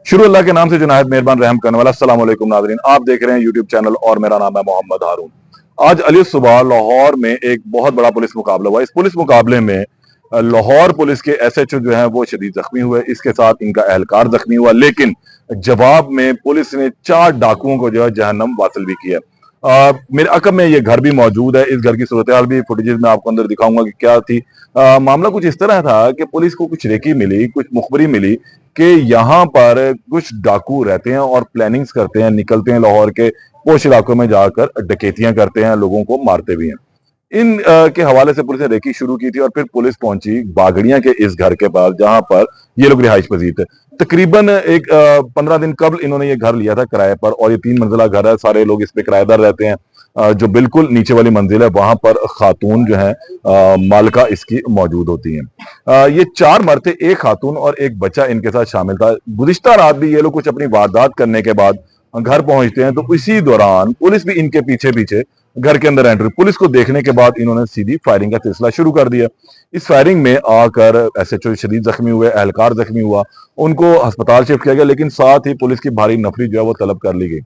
शुरू अल्लाह के नाम से जो नायत मेहरबान रहम करने वाला। अस्सलाम वालेकुम नाज़रीन, आप देख रहे हैं यूट्यूब चैनल और मेरा नाम है मोहम्मद हारून। आज अली सुबह लाहौर में एक बहुत बड़ा पुलिस मुकाबला हुआ। इस पुलिस मुकाबले में लाहौर पुलिस के एसएचओ जो है वो शदीद जख्मी हुए, इसके साथ इनका एहलकार जख्मी हुआ। लेकिन जवाब में पुलिस ने 4 डाकुओं को जो है जहन्नम वासिल भी किया। मेरे अकब में ये घर भी मौजूद है। इस घर की सूरत हाल भी फुटेजेस में आपको अंदर दिखाऊंगा कि क्या थी। मामला कुछ इस तरह था कि पुलिस को कुछ रेकी मिली, कुछ मुखबरी मिली कि यहाँ पर कुछ डाकू रहते हैं और प्लानिंग्स करते हैं, निकलते हैं लाहौर के पोश इलाकों में जाकर डकैतियां करते हैं, लोगों को मारते भी हैं। इन के हवाले से पुलिस ने रेकी शुरू की थी और फिर पुलिस पहुंची बागड़ियां के इस घर के पास जहां पर ये लोग रिहाइश पजीर थे। तकरीबन एक 15 दिन कबल इन्होंने ये घर लिया था किराए पर और ये 3 मंजिला घर है। सारे लोग इस पे किराएदार रहते हैं। जो बिल्कुल नीचे वाली मंजिल है वहां पर खातून जो है मालिका इसकी मौजूद होती हैं। ये 4 मर्द थे, एक खातून और एक बच्चा इनके साथ शामिल था। गुज़िश्ता रात भी ये लोग कुछ अपनी वारदात करने के बाद घर पहुंचते हैं तो इसी दौरान पुलिस भी इनके पीछे पीछे घर के अंदर एंट्री। पुलिस को देखने के बाद इन्होंने सीधी फायरिंग का सिलसिला शुरू कर दिया। इस फायरिंग में आकर एसएचओ शदीद जख्मी हुए, एहलकार जख्मी हुआ, उनको अस्पताल शिफ्ट किया गया। लेकिन साथ ही पुलिस की भारी नफरी जो है वो तलब कर ली गई।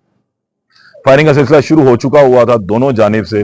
फायरिंग का सिलसिला शुरू हो चुका हुआ था दोनों जानिब से।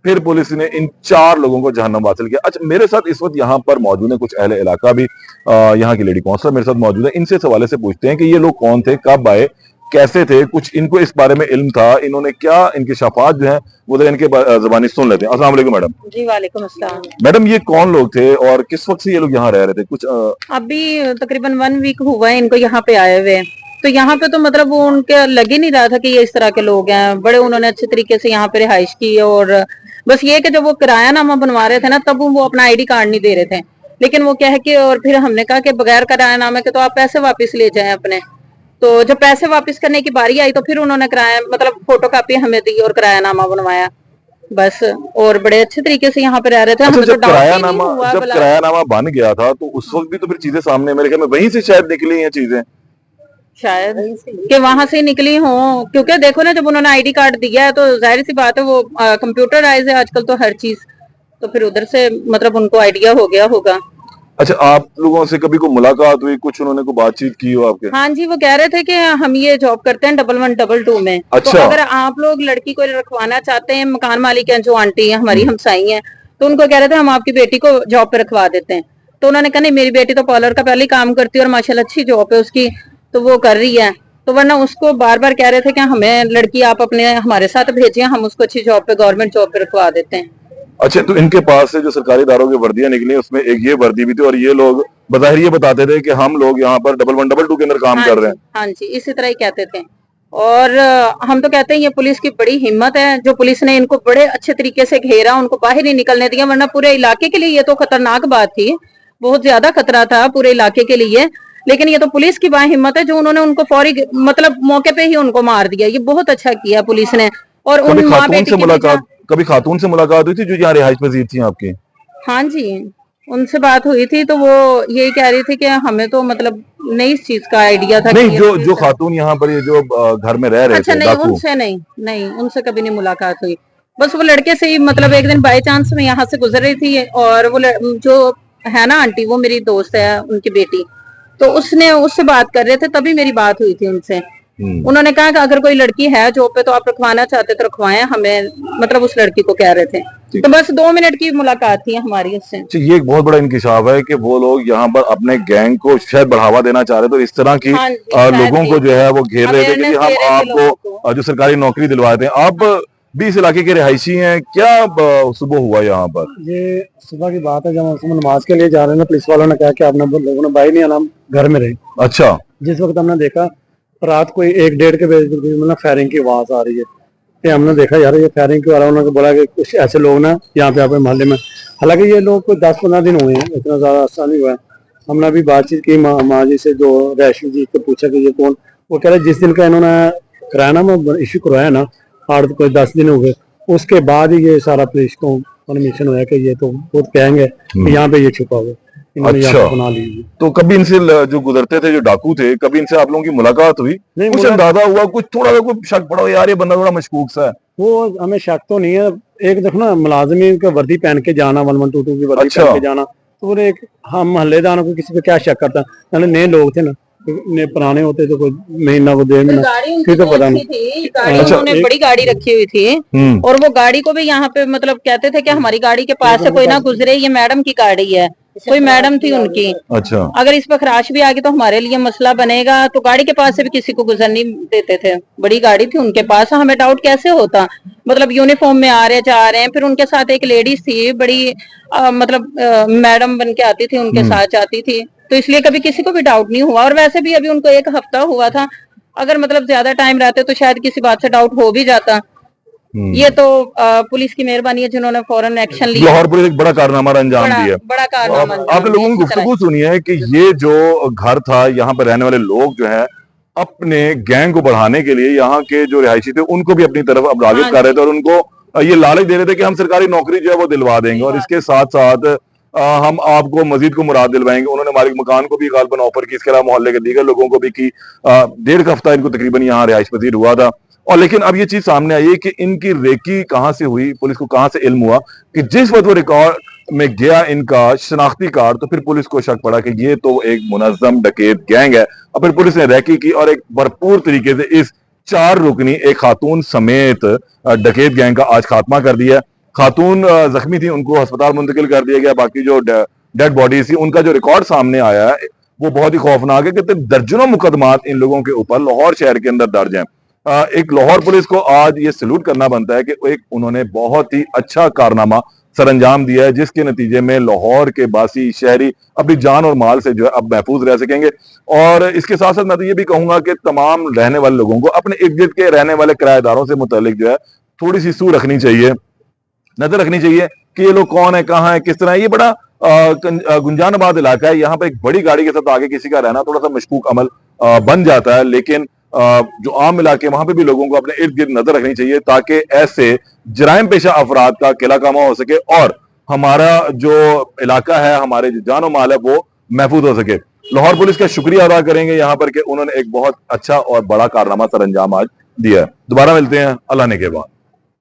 फिर पुलिस ने इन 4 लोगों को जहन्नम वासिल किया। अच्छा, मेरे साथ इस वक्त यहाँ पर मौजूद है कुछ अहले इलाका भी, यहाँ की लेडी काउंसलर मेरे साथ मौजूद है। इनसे इस हवाले से पूछते हैं कि ये लोग कौन थे, कब आए, कैसे थे, कुछ इनको इस बारे में इल्म था, इन्होंने क्या इनके शफात जो है वो इनके जबानी सुन लेते हैं। अस्सलाम वालेकुम मैडम। जी वालेकुम अस्सलाम। मैडम, ये कौन लोग थे और किस वक्त से ये लोग यहाँ रह रहे थे? कुछ अभी तकरीबन 1 वीक हुआ है इनको यहाँ पे आए हुए। तो यहाँ पे तो मतलब वो उनके लग ही नहीं रहा था कि ये इस तरह के लोग हैं। बड़े उन्होंने अच्छे तरीके से यहाँ पे रिहाइश की और बस ये कि जब वो किराया नामा बनवा रहे थे ना तब वो अपना आईडी कार्ड नहीं दे रहे थे। लेकिन वो क्या है कि और फिर हमने कहा कि बगैर किराया नामे के तो आप पैसे वापस ले जाएं अपने। तो जब पैसे वापस करने की बारी आई तो फिर उन्होंने किराया मतलब फोटो कॉपी हमें दी और किराया नामा बनवाया बस। और बड़े अच्छे तरीके से यहाँ पे रह रहे थे। अच्छा, हमें तो जब डांट किराया नामा बन गया था तो उस वक्त भी तो फिर चीजें सामने, मेरे ख्याल में वहीं से शायद निकली हैं चीजें, शायद कि वहां से निकली हो। क्योंकि देखो ना, जब उन्होंने आईडी कार्ड दिया है तो जाहिर सी बात है वो कंप्यूटराइज है आजकल तो हर चीज। तो फिर उधर से मतलब उनको आइडिया हो गया होगा। अच्छा, आप लोगों से कभी कोई मुलाकात हुई, कुछ उन्होंने को बातचीत की हो आपके? हाँ जी, वो कह रहे थे कि हम ये जॉब करते हैं 1112 में। अच्छा। तो अगर आप लोग लड़की को रखवाना चाहते हैं, मकान मालिक हैं जो आंटी है हमारी हमसाई है, तो उनको कह रहे थे हम आपकी बेटी को जॉब पे रखवा देते हैं। तो उन्होंने कहा नहीं, मेरी बेटी तो पार्लर का पहले ही काम करती है और माशाल्लाह अच्छी जॉब है उसकी, तो वो कर रही है। तो वरना उसको बार बार कह रहे थे कि हमें लड़की आप अपने हमारे साथ भेजिए, हम उसको अच्छी जॉब पे गवर्नमेंट जॉब पे रखवा देते हैं। अच्छा, तो इनके पास से जो सरकारी इदारों की वर्दियां निकली उसमें एक ये वर्दी भी थी और ये लोग बज़ाहिर ये बताते थे कि हम लोग यहाँ पर 1112 के अंदर काम कर रहे हैं। हाँ जी, इसी तरह ही कहते थे। और हम तो कहते हैं ये पुलिस की बड़ी हिम्मत है जो पुलिस ने इनको बड़े अच्छे तरीके से घेरा, उनको बाहर नहीं निकलने दिया। वरना पूरे इलाके के लिए ये तो खतरनाक बात थी, बहुत ज्यादा खतरा था पूरे इलाके के लिए। लेकिन ये तो पुलिस की बाहिम्मत है जो उन्होंने उनको फौरी मतलब मौके पे ही उनको मार दिया। ये बहुत अच्छा किया पुलिस ने। और उन माँ बेटी कभी खातून से मुलाकात हुई थी जो यहाँ रिहाइश पजीर थी आपकी? हाँ जी, उनसे बात हुई थी तो वो यही कह रही थी कि हमें तो मतलब नई चीज का आइडिया था। नहीं, जो खातून यहाँ पर ये जो घर में रह रहे अच्छा थे, नहीं, उनसे नहीं उनसे कभी नहीं मुलाकात हुई। बस वो लड़के से ही मतलब एक दिन बाय चांस में यहाँ से गुजर रही थी और वो जो है ना आंटी, वो मेरी दोस्त है, उनकी बेटी, तो उसने उससे बात कर रहे थे, तभी मेरी बात हुई थी उनसे। उन्होंने कहा कि अगर कोई लड़की है जॉब पे तो आप रखवाना चाहते तो रखवाएं हमें, मतलब उस लड़की को कह रहे थे। तो बस 2 मिनट की मुलाकात थी हमारी उससे। ये एक बहुत बड़ा इंकिशाफ है कि वो लोग यहाँ पर अपने गैंग को शायद बढ़ावा देना चाह रहे, तो इस तरह की लोगों को जो है वो घेर रहे थे कि हम आपको जो सरकारी नौकरी दिलवा दें। आप भी इस इलाके के रिहायशी हैं, क्या सुबह हुआ यहाँ पर? ये सुबह की बात है, जब हम नमाज के लिए जा रहे हैं पुलिस वालों ने कहा कि आपने लोगों ने बाई नहीं आना, घर में रहे। अच्छा। जिस वक्त हमने देखा रात को 1-1:30 के बजे मतलब फायरिंग की आवाज आ रही है, तो हमने देखा यार ये फायरिंग क्यों आ रहा है। उन्होंने बोला कि कुछ ऐसे लोग ना यहाँ पे आपके मोहल्ले में, हालांकि ये लोग कोई 10-15 दिन हुए हैं, इतना ज्यादा अर्सा नहीं हुआ है। हमने अभी बातचीत की माँ जी से, जो रैशी जी को पूछा कि ये कौन, वो कह रहे जिस दिन का इन्होंने किराया ना इशू करवाया ना, 8 कोई 10 दिन हो गए, उसके बाद ही ये सारा पुलिस को परमिशन हुआ कि ये तो बहुत कहेंगे कि यहाँ पे ये छुपा हुआ। अच्छा, बना लीजिए। तो कभी इनसे जो गुजरते थे, जो डाकू थे, कभी इनसे आप लोगों की मुलाकात हुई? नहीं, कुछ अंदाजा हुआ, कुछ थोड़ा सा कोई शक पड़ा यार ये बंदा थोड़ा मशकूक सा है? वो हमें शक तो नहीं है। एक देखो ना, मुलाजिमी का वर्दी पहन के जाना, 1122 की वर्दी पहन के जाना, तो एक हम मोहल्लेदारों को किसी पे क्या शक करता है, नए लोग थे ना, पुराने होते तो कोई महीना को 1.5 महीना गाड़ी उनकी फिर तो तो पता अच्छी नहीं। थी, गाड़ी अच्छा, उन्होंने बड़ी गाड़ी रखी हुई थी और वो गाड़ी को भी यहाँ पे मतलब कहते थे कि हमारी गाड़ी के पास से कोई ना गुजरे, ये मैडम की गाड़ी है, कोई मैडम थी उनकी, अच्छा, अगर इस पर खराश भी आ गई तो हमारे लिए मसला बनेगा, तो गाड़ी के पास से भी किसी को गुजर नहीं देते थे। बड़ी गाड़ी थी उनके पास, हमें डाउट कैसे होता, मतलब यूनिफॉर्म में आ रहे जा रहे हैं। फिर उनके साथ एक लेडीज थी बड़ी मतलब मैडम बन के आती थी, उनके साथ जाती थी, तो इसलिए कभी किसी को भी डाउट नहीं हुआ। और वैसे भी अभी उनको 1 हफ्ता हुआ था, अगर मतलब ज्यादा टाइम रहते तो शायद किसी बात से डाउट हो भी जाता। ये तो पुलिस की मेहरबानी है जिन्होंने फौरन एक्शन लिया, लाहौर पुलिस एक बड़ा कारनामा अंजाम दिया। बड़ा कारनामा अंजाम आपने लोगों की दिया, इसी तरह। गुफ्तगू सुनी है कि ये जो घर था, यहाँ पर रहने वाले लोग जो है अपने गैंग को बढ़ाने के लिए यहाँ के जो रिहायशी थे उनको भी अपनी तरफ अब रागिब कर रहे थे और उनको ये लालच दे रहे थे कि हम सरकारी नौकरी जो है वो दिलवा देंगे और इसके साथ साथ हम आपको मजीद को मुराद दिलवाएंगे। उन्होंने मालिक मकान को भी गालबन ऑफर की, इसके अलावा मोहल्ले के दीगर लोगों को भी की। 1.5 हफ्ता इनको तकरीबन यहाँ रिहाइश पजीर हुआ था। और लेकिन अब ये चीज सामने आई है कि इनकी रेकी कहां से हुई, पुलिस को कहां से इल्म हुआ कि जिस वक्त वो रिकॉर्ड में गया इनका शनाख्ती कार्ड, तो फिर पुलिस को शक पड़ा कि ये तो एक मुनज्जम डकैत गैंग है। और फिर पुलिस ने रेकी की और एक भरपूर तरीके से इस 4 रुकनी एक खातून समेत डकैत गैंग का आज खात्मा कर दिया। खातून जख्मी थी, उनको अस्पताल मुंतकिल कर दिया गया। बाकी जो डेड बॉडी थी उनका जो रिकॉर्ड सामने आया है वो बहुत ही खौफनाक है कि दर्जनों मुकदमात इन लोगों के ऊपर लाहौर शहर के अंदर दर्ज हैं। एक लाहौर पुलिस को आज ये सैल्यूट करना बनता है कि एक उन्होंने बहुत ही अच्छा कारनामा सरंजाम दिया है, जिसके नतीजे में लाहौर के बासी शहरी अपनी जान और माल से जो है अब महफूज रह सकेंगे। और इसके साथ साथ मैं तो ये भी कहूंगा कि तमाम रहने वाले लोगों को अपने इर्द गिर्द के रहने वाले किराएदारों से मुतालिक जो है थोड़ी सी सूह रखनी चाहिए, नजर रखनी चाहिए कि ये लोग कौन है, कहाँ है, किस तरह है। ये बड़ा गुंजानाबाद इलाका है, यहाँ पे एक बड़ी गाड़ी के साथ आगे किसी का रहना थोड़ा सा मशकूक अमल बन जाता है। लेकिन जो आम इलाके वहां पे भी लोगों को अपने इर्द गिर्द नजर रखनी चाहिए ताकि ऐसे जराइम पेशा अफराद का किला कामा हो सके और हमारा जो इलाका है, हमारे जो जानो माल है वो महफूज हो सके। लाहौर पुलिस का शुक्रिया अदा करेंगे यहाँ पर कि उन्होंने एक बहुत अच्छा और बड़ा कारनामा सरंजाम आज दिया है। दोबारा मिलते हैं अल्लाह ने के बाद।